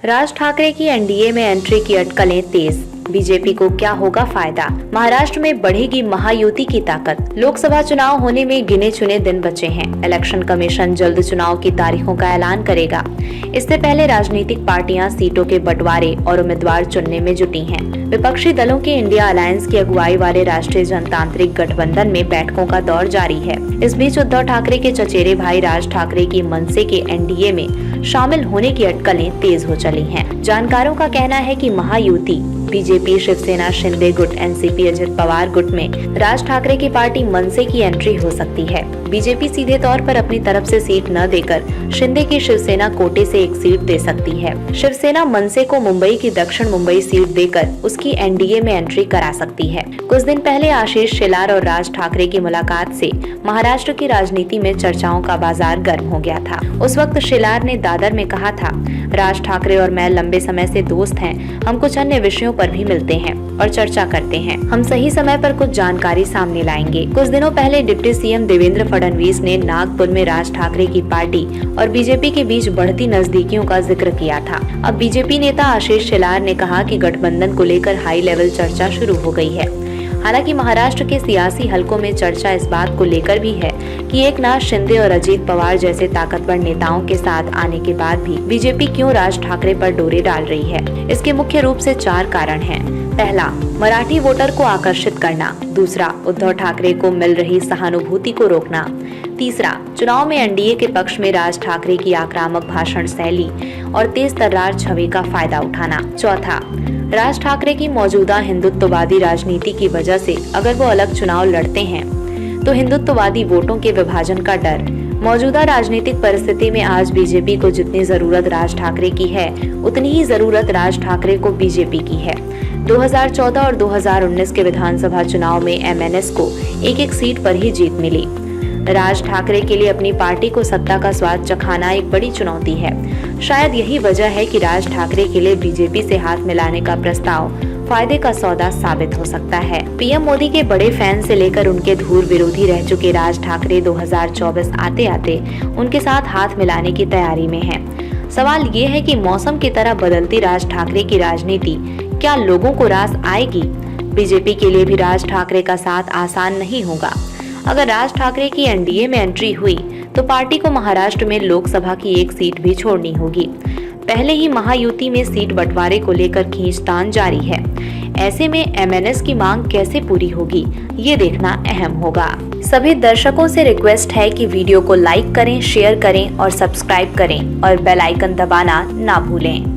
राज ठाकरे की एनडीए में एंट्री की अटकलें तेज, बीजेपी को क्या होगा फायदा। महाराष्ट्र में बढ़ेगी महायुति की ताकत। लोकसभा चुनाव होने में गिने चुने दिन बचे हैं। इलेक्शन कमीशन जल्द चुनाव की तारीखों का ऐलान करेगा। इससे पहले राजनीतिक पार्टियां सीटों के बंटवारे और उम्मीदवार चुनने में जुटी हैं। विपक्षी दलों के इंडिया अलायंस की अगुवाई वाले राष्ट्रीय जनतांत्रिक गठबंधन में बैठकों का दौर जारी है। इस बीच उद्धव ठाकरे के चचेरे भाई राज ठाकरे की मनसे के एनडीए में शामिल होने की अटकलें तेज हो चली हैं। जानकारों का कहना है कि महायुति बीजेपी, शिवसेना, शिंदे गुट, एनसीपी, अजित पवार गुट में राज ठाकरे की पार्टी मनसे की एंट्री हो सकती है। बीजेपी सीधे तौर पर अपनी तरफ से सीट न देकर शिंदे की शिवसेना कोटे से एक सीट दे सकती है। शिवसेना मनसे को मुंबई की दक्षिण मुंबई सीट देकर उसकी एनडीए में एंट्री करा सकती है। कुछ दिन पहले आशीष शेलार और राज ठाकरे की मुलाकात से महाराष्ट्र की राजनीति में चर्चाओं का बाजार गर्म हो गया था। उस वक्त शेलार ने दादर में कहा था, राज ठाकरे और मैं लंबे समय से दोस्त हैं। हम कुछ अन्य विषयों पर भी मिलते हैं और चर्चा करते हैं। हम सही समय पर कुछ जानकारी सामने लाएंगे। कुछ दिनों पहले डिप्टी सीएम देवेंद्र फडणवीस ने नागपुर में राज ठाकरे की पार्टी और बीजेपी के बीच बढ़ती नजदीकियों का जिक्र किया था। अब बीजेपी नेता आशीष शेलार ने कहा कि गठबंधन को लेकर हाई लेवल चर्चा शुरू हो गई है। हालांकि महाराष्ट्र के सियासी हलकों में चर्चा इस बात को लेकर भी है कि एकनाथ शिंदे और अजित पवार जैसे ताकतवर नेताओं के साथ आने के बाद भी बीजेपी क्यों राज ठाकरे पर डोरे डाल रही है। इसके मुख्य रूप से 4 कारण हैं। पहला, मराठी वोटर को आकर्षित करना। दूसरा, उद्धव ठाकरे को मिल रही सहानुभूति को रोकना। तीसरा, चुनाव में एनडीए के पक्ष में राज ठाकरे की आक्रामक भाषण शैली और तेज तर्रार छवि का फायदा उठाना। चौथा, राज ठाकरे की मौजूदा हिंदुत्ववादी राजनीति की वजह से अगर वो अलग चुनाव लड़ते हैं तो हिंदुत्ववादी वोटों के विभाजन का डर। मौजूदा राजनीतिक परिस्थिति में आज बीजेपी को जितनी जरूरत राज ठाकरे की है, उतनी ही जरूरत राज ठाकरे को बीजेपी की है। 2014 और 2019 के विधानसभा चुनाव में एमएनएस को एक सीट पर ही जीत मिली। राज ठाकरे के लिए अपनी पार्टी को सत्ता का स्वाद चखाना एक बड़ी चुनौती है। शायद यही वजह है कि राज ठाकरे के लिए बीजेपी से हाथ मिलाने का प्रस्ताव फायदे का सौदा साबित हो सकता है। पीएम मोदी के बड़े फैन से लेकर उनके धूर विरोधी रह चुके राज ठाकरे 2024 आते आते उनके साथ हाथ मिलाने की तैयारी में हैं। सवाल ये है कि मौसम की तरह बदलती राज ठाकरे की राजनीति क्या लोगों को रास आएगी। बीजेपी के लिए भी राज ठाकरे का साथ आसान नहीं होगा। अगर राज ठाकरे की एनडीए में एंट्री हुई तो पार्टी को महाराष्ट्र में लोकसभा की एक सीट भी छोड़नी होगी। पहले ही महायुति में सीट बंटवारे को लेकर खींचतान जारी है। ऐसे में एमएनएस की मांग कैसे पूरी होगी, ये देखना अहम होगा। सभी दर्शकों से रिक्वेस्ट है कि वीडियो को लाइक करें, शेयर करें और सब्सक्राइब करें और बेल आइकन दबाना ना भूलें।